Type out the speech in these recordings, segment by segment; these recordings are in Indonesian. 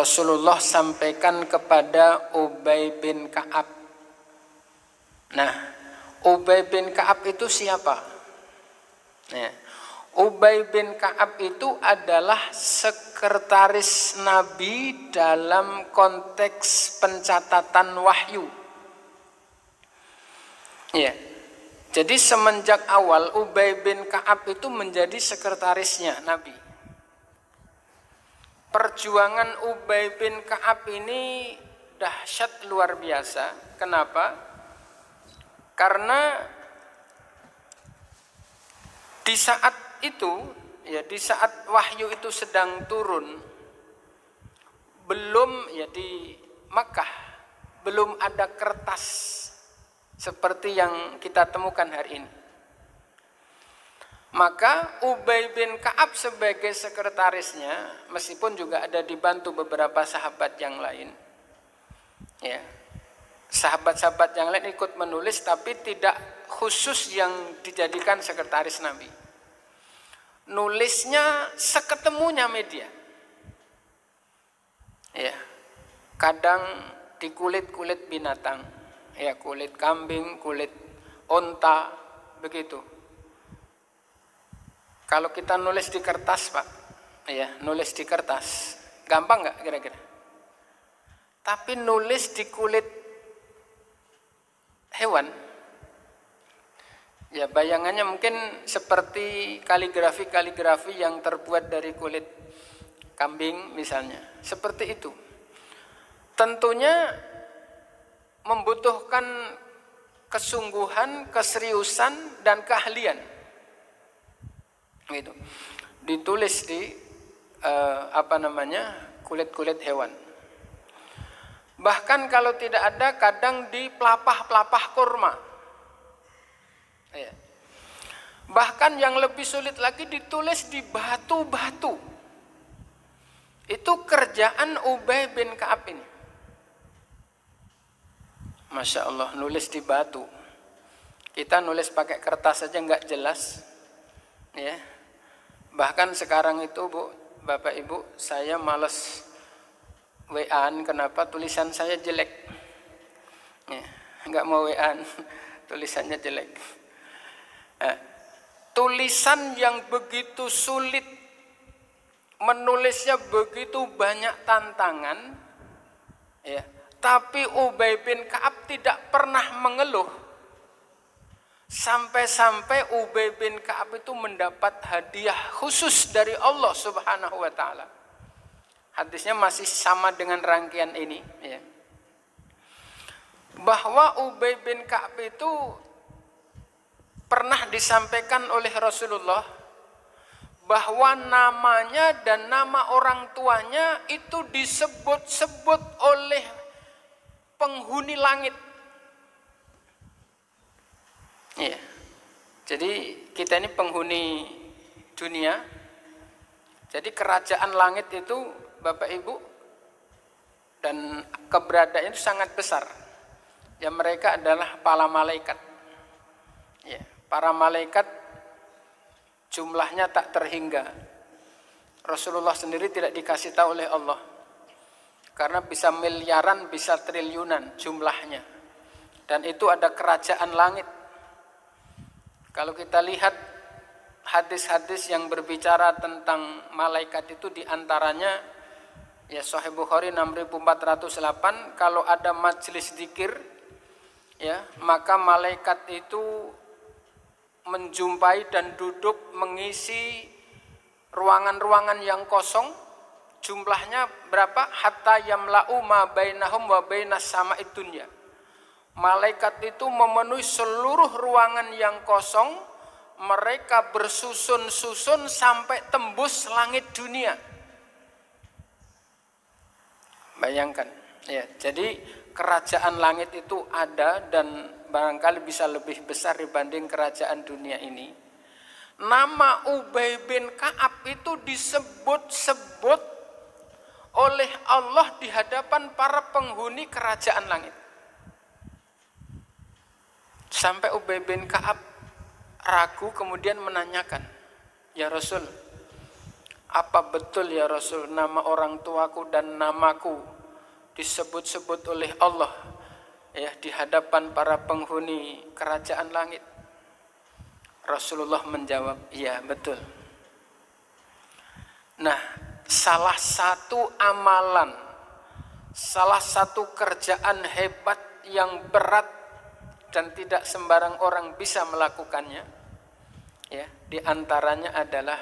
Rasulullah sampaikan kepada Ubay bin Ka'ab. Nah, Ubay bin Ka'ab itu siapa? Nah, Ubay bin Ka'ab itu adalah sekretaris Nabi dalam konteks pencatatan wahyu. Ya. Jadi semenjak awal Ubay bin Ka'ab itu menjadi sekretarisnya Nabi. Perjuangan Ubay bin Ka'ab ini dahsyat luar biasa. Kenapa? Karena di saat itu, ya di saat wahyu itu sedang turun, belum ya di Makkah belum ada kertas seperti yang kita temukan hari ini. Maka Ubay bin Ka'ab sebagai sekretarisnya, meskipun juga ada dibantu beberapa sahabat yang lain, ya, sahabat-sahabat yang lain ikut menulis, tapi tidak khusus yang dijadikan sekretaris Nabi. Nulisnya seketemunya media, ya, kadang di kulit-kulit binatang, ya, kulit kambing, kulit onta, begitu. Kalau kita nulis di kertas, Pak, ya, nulis di kertas, gampang nggak kira-kira? Tapi nulis di kulit hewan, ya bayangannya mungkin seperti kaligrafi yang terbuat dari kulit kambing misalnya, seperti itu. Tentunya membutuhkan kesungguhan, keseriusan, dan keahlian. Gitu. Ditulis di kulit-kulit hewan. Bahkan kalau tidak ada, kadang di pelapah-pelapah kurma. Ya. Bahkan yang lebih sulit lagi ditulis di batu-batu. Itu kerjaan Ubay bin Ka'ab ini. Masya Allah, nulis di batu. Kita nulis pakai kertas saja nggak jelas, ya. Bahkan sekarang itu, Bu, Bapak Ibu, saya males WA-an, kenapa? Tulisan saya jelek, ya, nggak mau WA-an, tulisannya jelek. Tulisan yang begitu sulit, menulisnya begitu banyak tantangan, ya. Tapi Ubay bin Ka'ab tidak pernah mengeluh. Sampai-sampai Ubay bin Ka'ab itu mendapat hadiah khusus dari Allah Subhanahu wa taala. Hadisnya masih sama dengan rangkaian ini, ya. Bahwa Ubay bin Ka'ab itu pernah disampaikan oleh Rasulullah bahwa namanya dan nama orang tuanya itu disebut-sebut oleh penghuni langit. Ya. Jadi kita ini penghuni dunia. Jadi kerajaan langit itu, Bapak Ibu, dan keberadaannya itu sangat besar. Ya, mereka adalah para malaikat. Ya, para malaikat jumlahnya tak terhingga. Rasulullah sendiri tidak dikasih tahu oleh Allah. Karena bisa miliaran, bisa triliunan jumlahnya. Dan itu ada kerajaan langit. Kalau kita lihat hadis-hadis yang berbicara tentang malaikat itu, diantaranya ya Sahih Bukhari 6408, kalau ada majelis zikir, ya, maka malaikat itu menjumpai dan duduk mengisi ruangan-ruangan yang kosong. Jumlahnya berapa? Hatta yamla'u ma bainahum wa bainas sama'id dunya. Malaikat itu memenuhi seluruh ruangan yang kosong, mereka bersusun-susun sampai tembus langit dunia. Bayangkan, ya. Jadi kerajaan langit itu ada dan barangkali bisa lebih besar dibanding kerajaan dunia ini. Nama Ubay bin Ka'ab itu disebut-sebut oleh Allah di hadapan para penghuni kerajaan langit. Sampai Ubay bin Ka'ab ragu, kemudian menanyakan, "Ya Rasul, apa betul ya Rasul nama orang tuaku dan namaku disebut-sebut oleh Allah ya di hadapan para penghuni kerajaan langit? Rasulullah menjawab, iya betul. Nah, salah satu amalan, salah satu kerjaan hebat yang berat dan tidak sembarang orang bisa melakukannya, ya, di antaranya adalah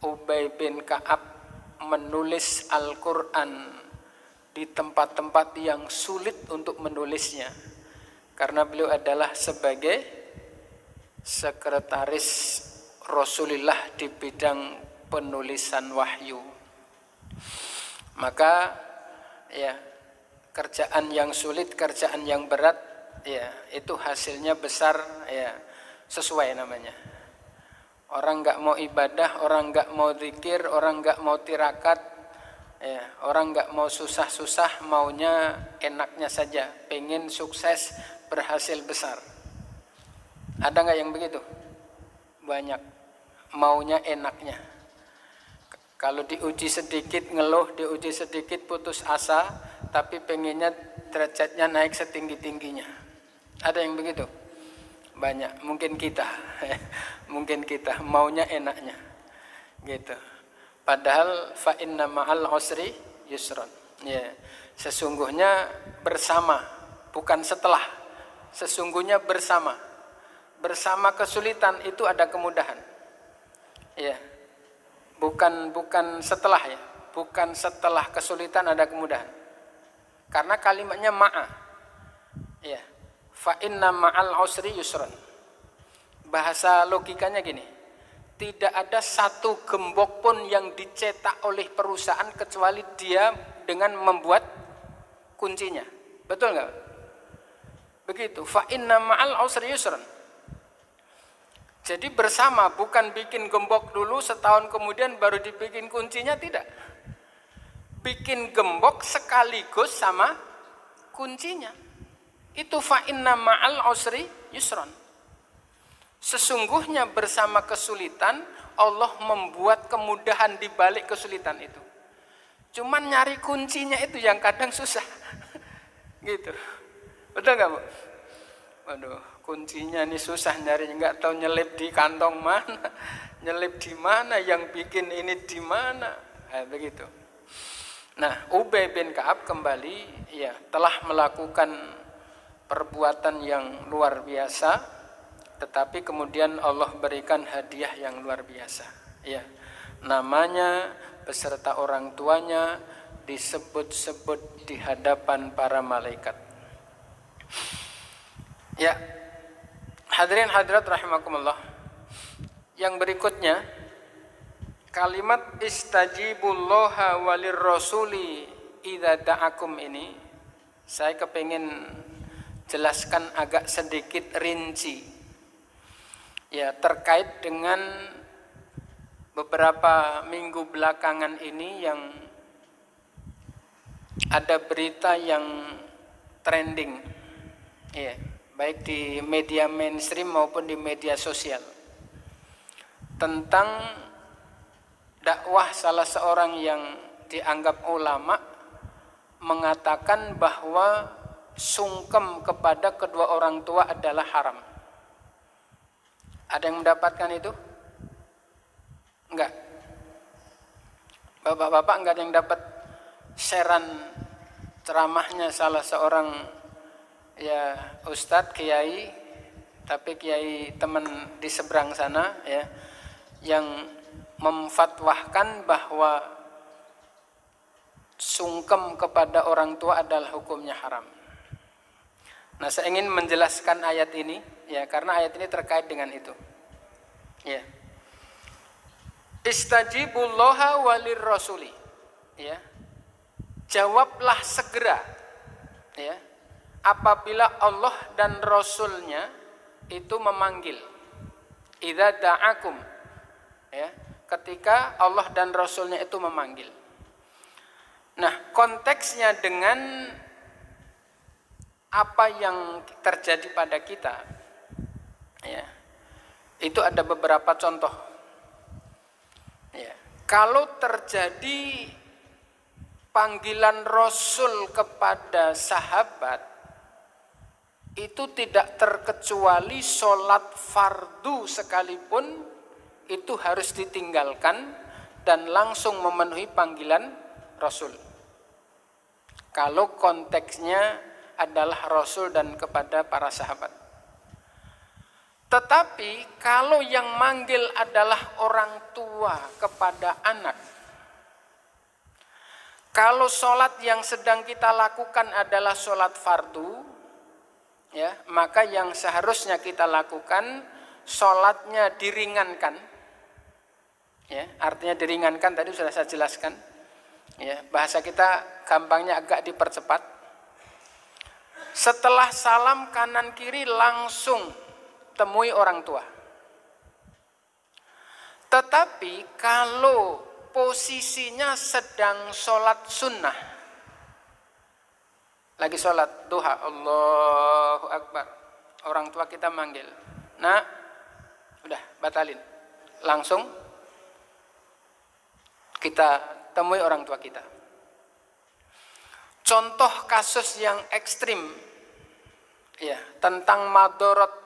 Ubay bin Ka'ab menulis Al-Quran di tempat-tempat yang sulit untuk menulisnya, karena beliau adalah sebagai sekretaris Rasulullah di bidang penulisan wahyu. Maka ya, kerjaan yang sulit, kerjaan yang berat, ya itu hasilnya besar, ya sesuai namanya. Orang nggak mau ibadah, orang nggak mau zikir, orang nggak mau tirakat, ya, orang nggak mau susah-susah, maunya enaknya saja, pengen sukses, berhasil besar. Ada nggak yang begitu? Banyak, maunya enaknya. Kalau diuji sedikit ngeluh, diuji sedikit putus asa, tapi pengennya derajatnya naik setinggi-tingginya. Ada yang begitu? Banyak, mungkin kita maunya enaknya gitu. Padahal fa inna ma'al usri yusron, ya, sesungguhnya bersama, bukan setelah, sesungguhnya bersama kesulitan itu ada kemudahan, ya, bukan setelah, ya, bukan setelah kesulitan ada kemudahan, karena kalimatnya ma'a, ya, fa inna ma'al usri yusron. Bahasa logikanya gini, tidak ada satu gembok pun yang dicetak oleh perusahaan kecuali dia dengan membuat kuncinya. Betul nggak? Begitu, fa inna ma'al usri yusron. Jadi bersama, bukan bikin gembok dulu setahun kemudian baru dibikin kuncinya, tidak. Bikin gembok sekaligus sama kuncinya. Itu fa inna ma'al usri yusron. Sesungguhnya bersama kesulitan Allah membuat kemudahan di balik kesulitan itu. Cuman nyari kuncinya itu yang kadang susah. Gitu. Betul nggak, Bu? Waduh, kuncinya ini susah nyari, nggak tahu nyelip di kantong mana, nyelip di mana, yang bikin ini di mana. Begitu. Nah, Ubay bin Ka'ab kembali, ya, telah melakukan perbuatan yang luar biasa, tetapi kemudian Allah berikan hadiah yang luar biasa, ya, namanya beserta orang tuanya disebut-sebut di hadapan para malaikat. Ya, hadirin hadirat rahimakumullah, yang berikutnya kalimat istajibullaha walir rasuli idza da'akum ini saya kepingin jelaskan agak sedikit rinci, ya, terkait dengan beberapa minggu belakangan ini yang ada berita yang trending, ya, baik di media mainstream maupun di media sosial, tentang dakwah salah seorang yang dianggap ulama mengatakan bahwa sungkem kepada kedua orang tua adalah haram. Ada yang mendapatkan itu? Enggak. Bapak-bapak enggak ada yang dapat sharean ceramahnya salah seorang, ya, ustadz, kiai, tapi kiai teman di seberang sana, ya, yang memfatwahkan bahwa sungkem kepada orang tua adalah hukumnya haram. Nah, saya ingin menjelaskan ayat ini, ya, karena ayat ini terkait dengan itu. Ya. Istajibullaha walir rasuli. Ya. Jawablah segera, ya, apabila Allah dan Rasulnya itu memanggil. Idza da'akum, ya, ketika Allah dan Rasulnya itu memanggil. Nah, konteksnya dengan apa yang terjadi pada kita, ya, itu ada beberapa contoh, ya. kalau terjadi panggilan Rasul kepada sahabat, itu tidak terkecuali sholat fardu sekalipun itu harus ditinggalkan dan langsung memenuhi panggilan Rasul. Kalau konteksnya adalah Rasul dan kepada para sahabat. Tetapi kalau yang manggil adalah orang tua kepada anak, kalau sholat yang sedang kita lakukan adalah sholat fardu, ya, maka yang seharusnya kita lakukan sholatnya diringankan. Ya, artinya diringankan tadi sudah saya jelaskan. Ya, bahasa kita gampangnya agak dipercepat. Setelah salam kanan kiri langsung temui orang tua. Tetapi kalau posisinya sedang sholat sunnah, lagi sholat duha, Allahu Akbar, orang tua kita manggil, nah, udah batalin, langsung kita temui orang tua kita. Contoh kasus yang ekstrim, ya, tentang madorot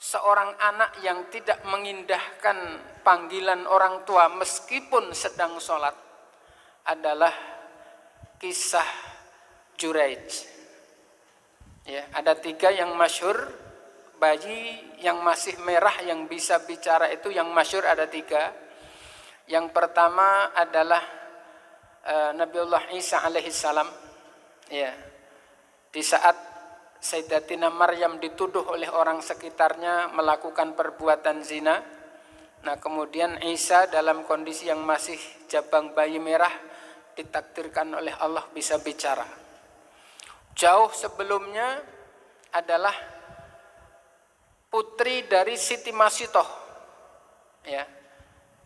seorang anak yang tidak mengindahkan panggilan orang tua meskipun sedang sholat adalah kisah Juraij. Ya, ada 3 yang masyhur, bayi yang masih merah yang bisa bicara itu yang masyhur ada 3. Yang pertama adalah Nabiullah Isa alaihissalam. Ya, di saat Sayyidatina Maryam dituduh oleh orang sekitarnya melakukan perbuatan zina. Nah, kemudian Isa dalam kondisi yang masih jabang bayi merah ditakdirkan oleh Allah bisa bicara. Jauh sebelumnya adalah putri dari Siti Masitoh. Ya.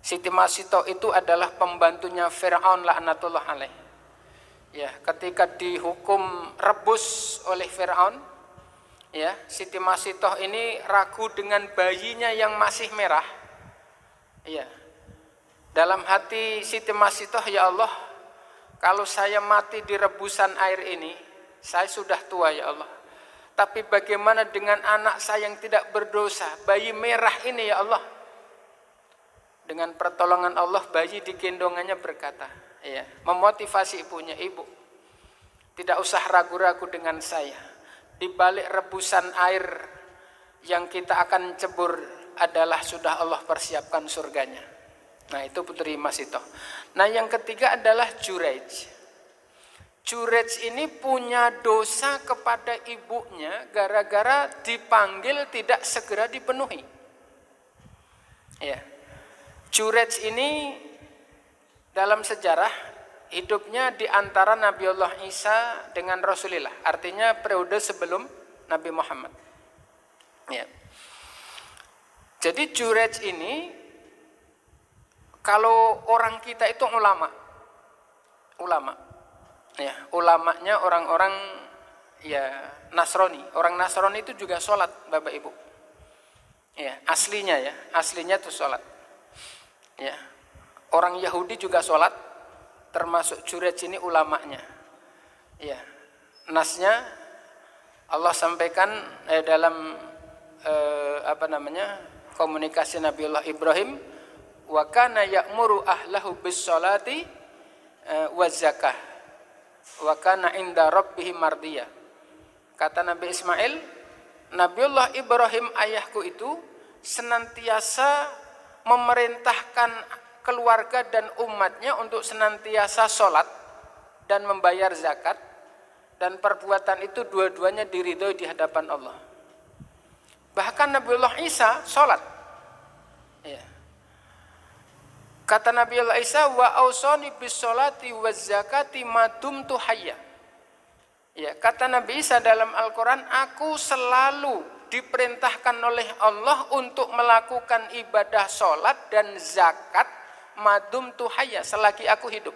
Siti Masitoh itu adalah pembantunya Fir'aun laknatullah alaih. Ya, ketika dihukum rebus oleh Fir'aun, ya, Siti Masitoh ini ragu dengan bayinya yang masih merah. Ya, dalam hati Siti Masitoh, ya Allah, kalau saya mati di rebusan air ini, saya sudah tua ya Allah. Tapi bagaimana dengan anak saya yang tidak berdosa, bayi merah ini ya Allah? Dengan pertolongan Allah, bayi di gendongannya berkata, ya, memotivasi ibunya, ibu, tidak usah ragu-ragu dengan saya. Di balik rebusan air yang kita akan cebur adalah sudah Allah persiapkan surganya. Nah, itu putri Masitoh. Nah, yang ketiga adalah Juraij. Juraij ini punya dosa kepada ibunya gara-gara dipanggil tidak segera dipenuhi. Ya. Juraij ini dalam sejarah hidupnya di antara Nabiullah Isa dengan Rasulullah, artinya periode sebelum Nabi Muhammad. Ya. Jadi Juraij ini, kalau orang kita itu ulama, ya, ulamanya orang-orang ya Nasrani. Orang Nasrani itu juga sholat, Bapak Ibu. Ya, aslinya itu sholat. Ya, orang Yahudi juga sholat, termasuk Juraij ini ulamanya. Ya, nasnya Allah sampaikan dalam komunikasi Nabiullah Ibrahim, wa kana ya'muru ahlahu bis-sholati waz-zakah wa kana inda rabbih mardiyah. Kata Nabi Ismail, Nabiullah Ibrahim ayahku itu senantiasa memerintahkan keluarga dan umatnya untuk senantiasa sholat dan membayar zakat, dan perbuatan itu dua-duanya diridhoi di hadapan Allah. Bahkan Nabiullah Isa sholat. Ya. Kata Nabiullah Isa, wa ausani bis sholati waz zakati ma dumtu hayya. Ya, kata Nabi Isa dalam Al-Quran, aku selalu diperintahkan oleh Allah untuk melakukan ibadah sholat dan zakat madum tuhaya selagi aku hidup.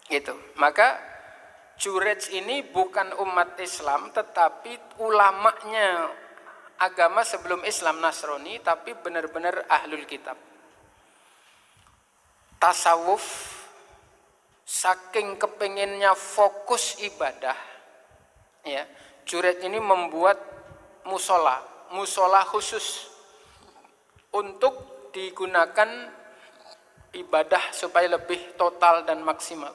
Gitu. Maka Juraij ini bukan umat Islam, tetapi ulamanya agama sebelum Islam Nasrani, tapi benar-benar ahlul kitab. tasawuf, saking kepengennya fokus ibadah, ya, Junaid ini membuat musola khusus untuk digunakan ibadah supaya lebih total dan maksimal.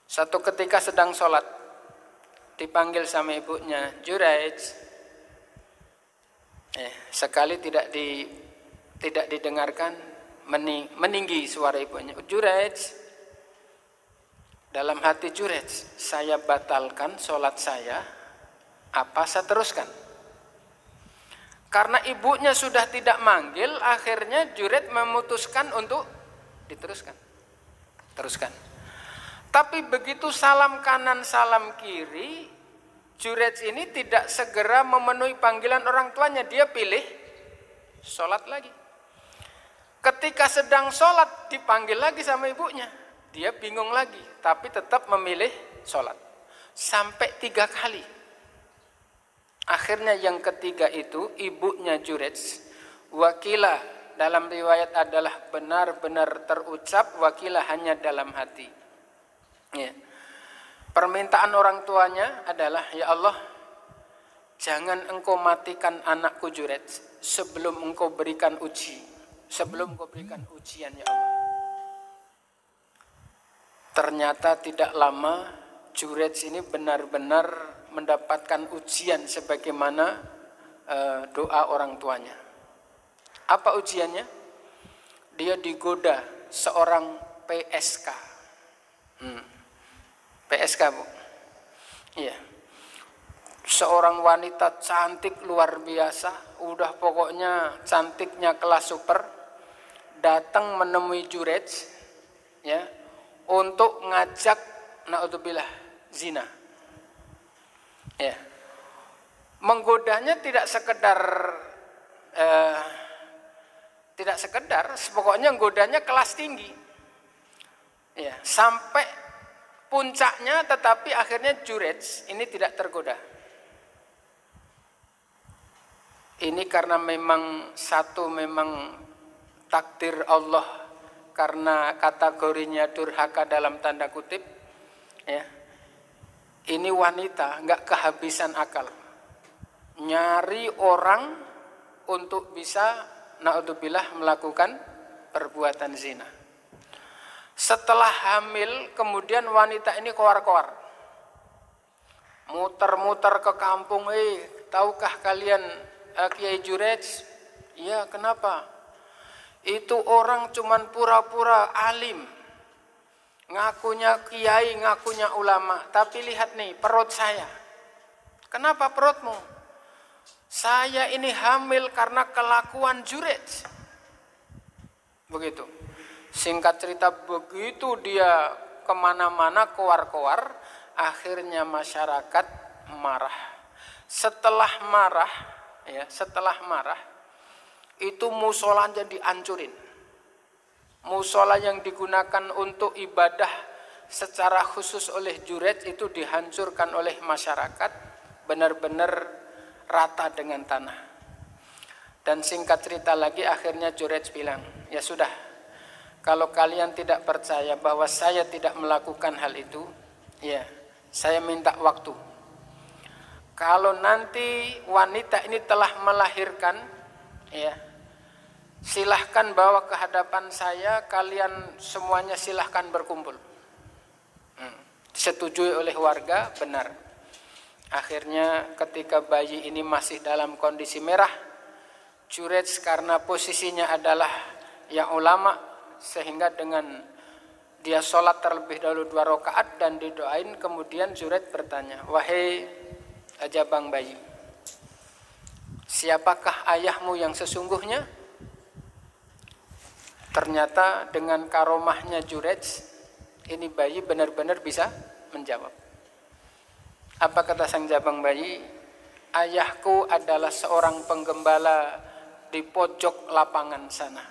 Satu ketika sedang sholat, dipanggil sama ibunya, Junaid. Sekali tidak didengarkan, meninggi suara ibunya, Junaid. Dalam hati Junaid, saya batalkan sholat saya, apa saya teruskan? Karena ibunya sudah tidak manggil, akhirnya Junaid memutuskan untuk diteruskan. Teruskan. Tapi begitu salam kanan, salam kiri, Junaid ini tidak segera memenuhi panggilan orang tuanya, dia pilih sholat lagi. Ketika sedang sholat, dipanggil lagi sama ibunya, dia bingung lagi, tapi tetap memilih sholat. Sampai 3 kali. Akhirnya yang ketiga itu, ibunya Junaid, wakila dalam riwayat adalah benar-benar terucap, wakila hanya dalam hati. Ya. Permintaan orang tuanya adalah, ya Allah, jangan engkau matikan anakku Junaid sebelum engkau berikan ujian, ya Allah. Ternyata tidak lama Junaid ini benar-benar mendapatkan ujian sebagaimana doa orang tuanya. Apa ujiannya? Dia digoda seorang PSK. PSK, Bu. Iya. Seorang wanita cantik luar biasa, udah pokoknya cantiknya kelas super, datang menemui Junaid, ya, untuk ngajak naudzubillah zina. Ya. Menggodanya tidak sekedar, pokoknya godanya kelas tinggi. Ya, sampai puncaknya, tetapi akhirnya Junaid ini tidak tergoda. Ini karena memang takdir Allah, karena kategorinya durhaka dalam tanda kutip, ya. Ini wanita nggak kehabisan akal, nyari orang untuk bisa naudzubillah melakukan perbuatan zina. Setelah hamil, kemudian wanita ini koar-koar, muter-muter ke kampung. Tahukah kalian Kiai Junaid? Iya, kenapa? Itu orang cuman pura-pura alim, ngakunya kiai, ngakunya ulama, tapi lihat nih perut saya. Kenapa perutmu? Saya ini hamil karena kelakuan Junaid. Begitu. Singkat cerita, begitu dia kemana-mana koar-koar, akhirnya masyarakat marah. Setelah marah, itu musola jadi dihancurin. Musola yang digunakan untuk ibadah secara khusus oleh Junaid itu dihancurkan oleh masyarakat, benar-benar rata dengan tanah. Dan singkat cerita lagi, akhirnya Junaid bilang, ya sudah, kalau kalian tidak percaya bahwa saya tidak melakukan hal itu, ya, saya minta waktu. Kalau nanti wanita ini telah melahirkan, ya, silahkan bawa ke hadapan saya, kalian semuanya silahkan berkumpul. Disetujui oleh warga, benar. Akhirnya ketika bayi ini masih dalam kondisi merah, Junaid karena posisinya adalah yang ulama, sehingga dengan dia sholat terlebih dahulu 2 rakaat dan didoain, kemudian Junaid bertanya, wahai jabang bayi, siapakah ayahmu yang sesungguhnya? Ternyata dengan karomahnya Junaid, ini bayi benar-benar bisa menjawab. Apa kata sang jabang bayi? Ayahku adalah seorang penggembala di pojok lapangan sana.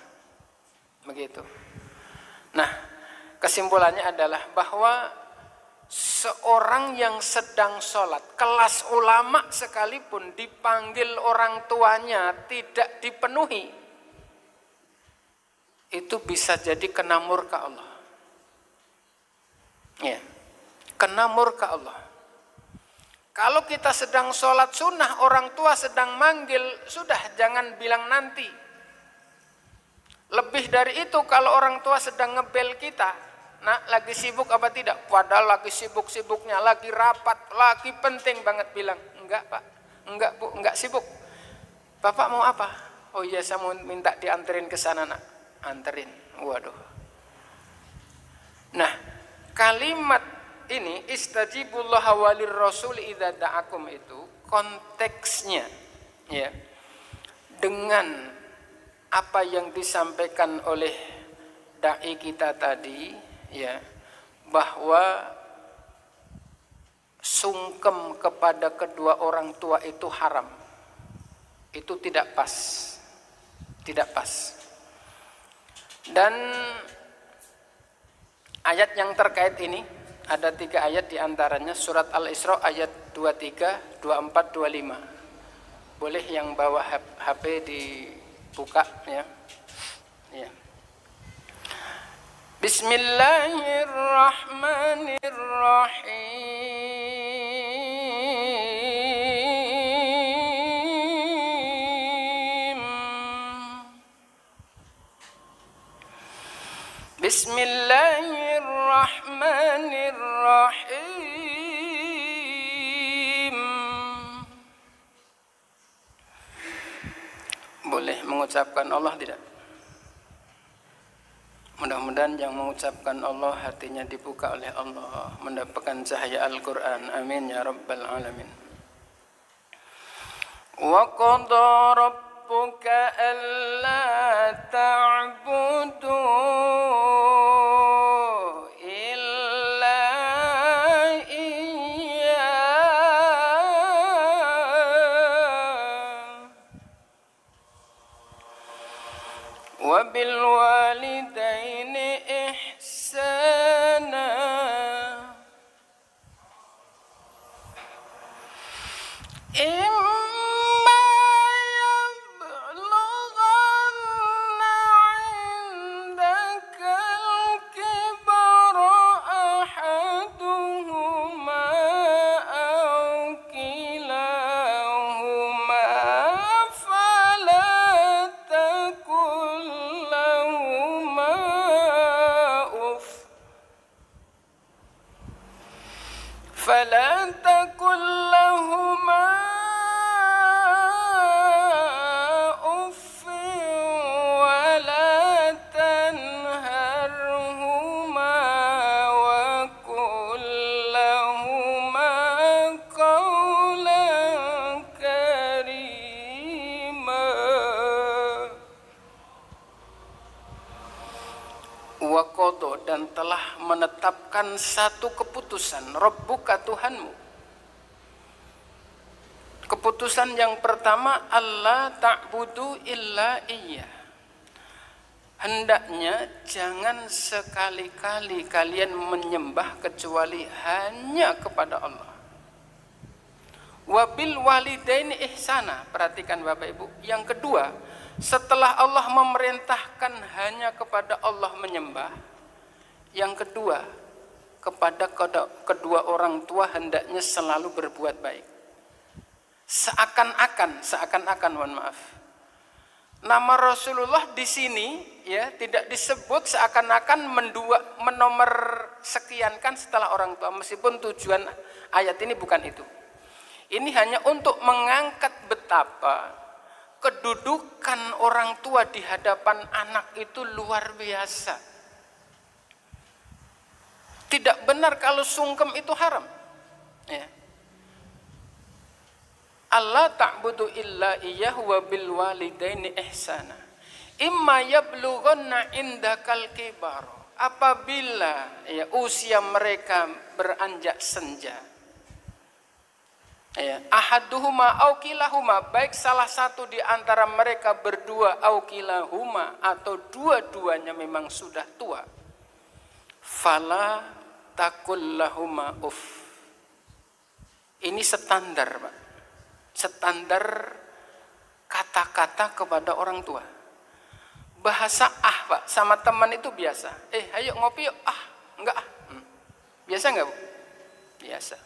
Begitu. Nah, kesimpulannya adalah bahwa seorang yang sedang sholat, kelas ulama sekalipun, dipanggil orang tuanya tidak dipenuhi, itu bisa jadi kena murka Allah. Ya, kena murka Allah. Kalau kita sedang sholat sunnah, orang tua sedang manggil, sudah jangan bilang nanti. Lebih dari itu kalau orang tua sedang ngebel kita, nak lagi sibuk apa tidak? Padahal lagi sibuk-sibuknya, lagi rapat, lagi penting banget bilang, enggak Pak, enggak Bu, enggak sibuk. Bapak mau apa? Oh iya saya mau minta dianterin ke sana nak. Anterin, waduh. Nah, kalimat ini istajibullaha walir rasul idza da'akum itu konteksnya ya dengan apa yang disampaikan oleh dai kita tadi ya, bahwa sungkem kepada kedua orang tua itu haram. Itu tidak pas. Tidak pas. Dan ayat yang terkait ini ada 3 ayat diantaranya surat Al-Isra ayat 23, 24, 25. Boleh yang bawa HP dibuka ya. Ya. Bismillahirrahmanirrahim. Bismillahirrahmanirrahim. Boleh mengucapkan Allah tidak? Mudah-mudahan yang mengucapkan Allah hatinya dibuka oleh Allah, mendapatkan cahaya Al-Quran. Amin ya rabbal alamin. Wa qada rabbuka alla ta'budu illa iyyah wa bil walidaini ihsana imma yablughanna 'indakal kibara ahaduhuma aw kilahuma fala taqul lahuma uff فلا تقل لهما أف ولا تنهرهما وقل لهما قولا كريما. Waqadha, dan telah menetapkan satu keputusan Rabbuka Tuhanmu. Keputusan yang pertama, Allah ta'budu illa iyyah. Hendaknya jangan sekali-kali kalian menyembah kecuali hanya kepada Allah. Wabil walidaini ihsana. Perhatikan Bapak Ibu. Yang kedua, setelah Allah memerintahkan hanya kepada Allah menyembah, yang kedua, kepada kedua orang tua hendaknya selalu berbuat baik. Seakan-akan, mohon maaf, nama Rasulullah di sini ya tidak disebut seakan-akan menomor sekiankan setelah orang tua, meskipun tujuan ayat ini bukan itu. Ini hanya untuk mengangkat betapa kedudukan orang tua di hadapan anak itu luar biasa. Tidak benar kalau sungkem itu haram. Ya. Allah ta'budu illa iyyahu wa bil walidaini ihsana. Imma yablughanna indakal kibar. Apabila ya usia mereka beranjak senja. Ya, ahaduhuma au kilahuma, baik salah satu di antara mereka berdua au kilahuma atau dua-duanya memang sudah tua. Fala takul lahuma uff. Ini standar, Pak. Standar kata-kata kepada orang tua. bahasa Pak sama teman itu biasa. Ayo ngopi yuk. Enggak Biasa enggak, Bu? Biasa.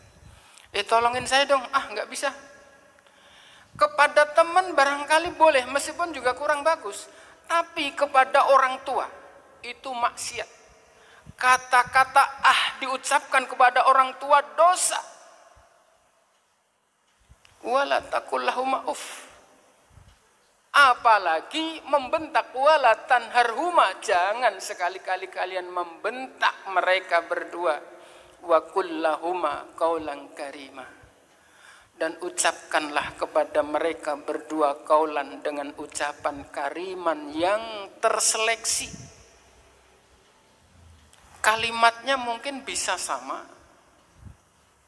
Tolongin saya dong. Enggak bisa. Kepada teman barangkali boleh, meskipun juga kurang bagus. Tapi kepada orang tua itu maksiat. Kata-kata diucapkan kepada orang tua dosa. Wala taqul lahuma uff. Apalagi membentak, wala tanharhuma, jangan sekali-kali kalian membentak mereka berdua. Wa qul lahuma qaulan karima, dan ucapkanlah kepada mereka berdua kaulan dengan ucapan kariman yang terseleksi. Kalimatnya mungkin bisa sama,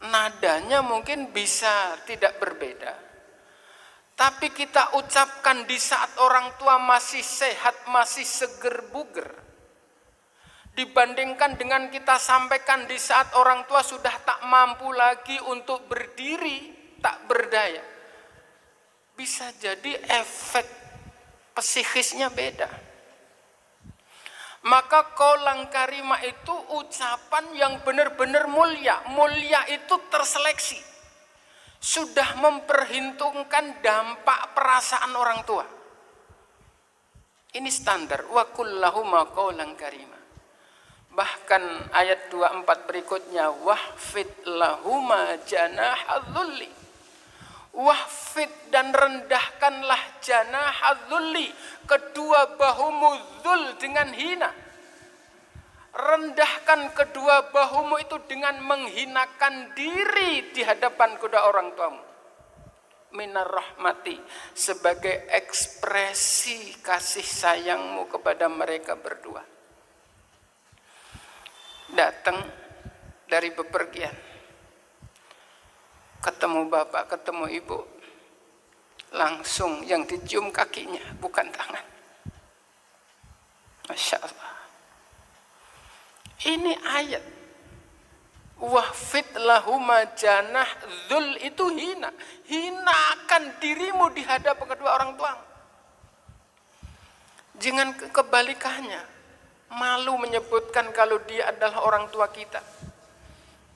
nadanya mungkin bisa tidak berbeda. Tapi kita ucapkan di saat orang tua masih sehat, masih seger buger. Dibandingkan dengan kita sampaikan di saat orang tua sudah tak mampu lagi untuk berdiri, tak berdaya. Bisa jadi efek psikisnya beda. Maka qaulan karimah itu ucapan yang benar-benar mulia. Mulia itu terseleksi. Sudah memperhitungkan dampak perasaan orang tua. Ini standar. Wa qul lahuma qaulan karimah. Bahkan ayat 24 berikutnya, wahfid lahuma janahadzulli. Wahfid, dan rendahkanlah janahadzulli, kedua bahumu dzul, dengan hina. Rendahkan kedua bahumu itu dengan menghinakan diri di hadapan kedua orang tuamu. Minar rahmati, sebagai ekspresi kasih sayangmu kepada mereka berdua. Datang dari bepergian, ketemu bapak, ketemu ibu, langsung yang dicium kakinya, bukan tangan. Masya Allah. Ini ayat wahfid lahuma janah dzul, itu hina. Hinakan dirimu di hadapan kedua orang tuamu. Jangan kebalikannya. Malu menyebutkan kalau dia adalah orang tua kita.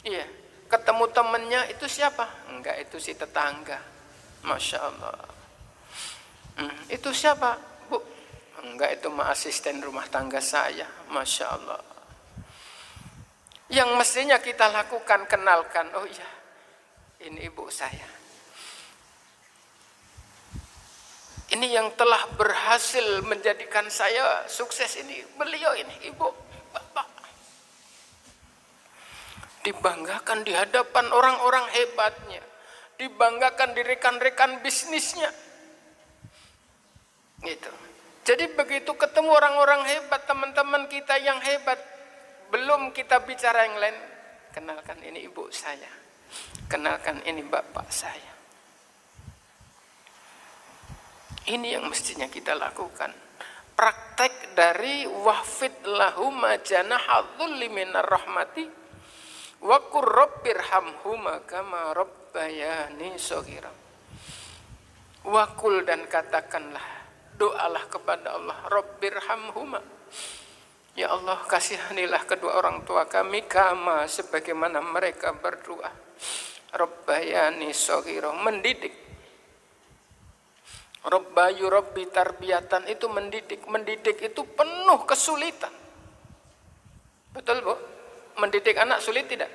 Iya, ketemu temannya, itu siapa? Enggak, itu si tetangga. Masya Allah. Itu siapa, Bu? Enggak, itu mah asisten rumah tangga saya. Masya Allah. Yang mestinya kita lakukan, kenalkan, oh iya, ini ibu saya. Ini yang telah berhasil menjadikan saya sukses ini, beliau ini, ibu, bapak. Dibanggakan di hadapan orang-orang hebatnya. Dibanggakan di rekan-rekan bisnisnya. Gitu. Jadi begitu ketemu orang-orang hebat, teman-teman kita yang hebat, belum kita bicara yang lain, kenalkan ini ibu saya, kenalkan ini bapak saya. Ini yang mestinya kita lakukan. Praktek dari wahfid lahuma janahadzulli minar rahmati wa qur rabbirhamhuma kama rabbayani shaghira. Wakul, dan katakanlah, doalah kepada Allah, rabbirhamhuma, ya Allah, kasihanilah kedua orang tua kami kama, sebagaimana mereka berdua rabbayani shaghira, mendidik. Rabbayu rabbi tarbiyatan, itu mendidik. Mendidik itu penuh kesulitan. Betul, Bu? Mendidik anak sulit tidak?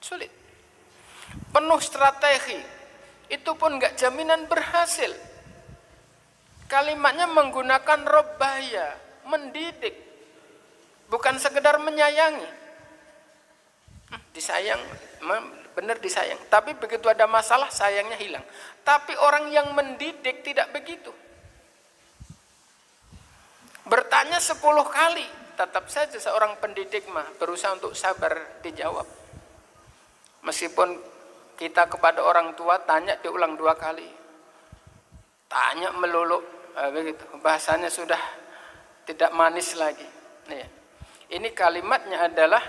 Sulit. Penuh strategi. Itu pun enggak jaminan berhasil. Kalimatnya menggunakan rabbaya, mendidik. Bukan sekedar menyayangi. Disayang, benar disayang. Tapi begitu ada masalah, sayangnya hilang. Tapi orang yang mendidik tidak begitu. Bertanya 10 kali, tetap saja seorang pendidik mah berusaha untuk sabar dijawab. Meskipun kita kepada orang tua tanya diulang 2 kali. Tanya melulu, begitu. Bahasanya sudah tidak manis lagi. Ini kalimatnya adalah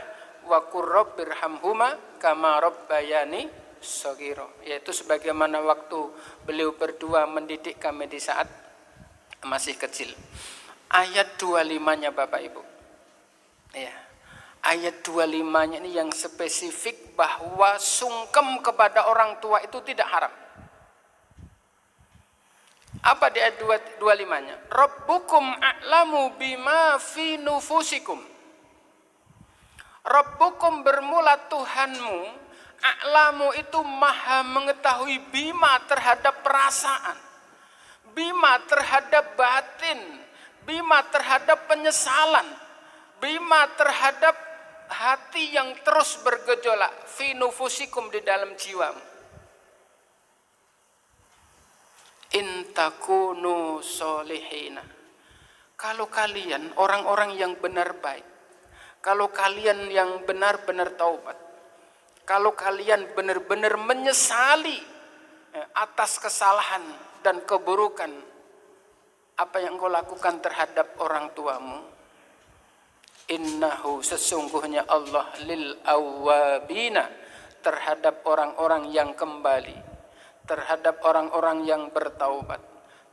wa qur rabbirhamhuma kama rabbayani shaghira, yaitu sebagaimana waktu beliau berdua mendidik kami di saat masih kecil. ayat 25-nya Bapak Ibu. Ya. Ayat 25-nya ini yang spesifik bahwa sungkem kepada orang tua itu tidak haram. Apa di ayat 25-nya? Rabbukum a'lamu bima fi nufusikum. Rabbukum bermula Tuhanmu, a'lamu itu maha mengetahui bima terhadap perasaan, bima terhadap batin, bima terhadap penyesalan, bima terhadap hati yang terus bergejolak, fi nufusikum di dalam jiwamu. Intakunu solihina. Kalau kalian orang-orang yang benar baik, kalau kalian yang benar-benar taubat, kalau kalian benar-benar menyesali atas kesalahan dan keburukan apa yang kau lakukan terhadap orang tuamu, innahu sesungguhnya Allah lil awwabina terhadap orang-orang yang kembali, terhadap orang-orang yang bertaubat,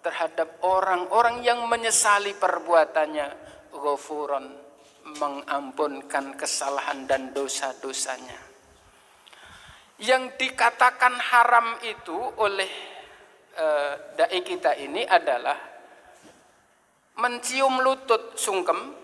terhadap orang-orang yang menyesali perbuatannya, ghafuron mengampunkan kesalahan dan dosa-dosanya. Yang dikatakan haram itu oleh dai kita ini adalah mencium lutut sungkem,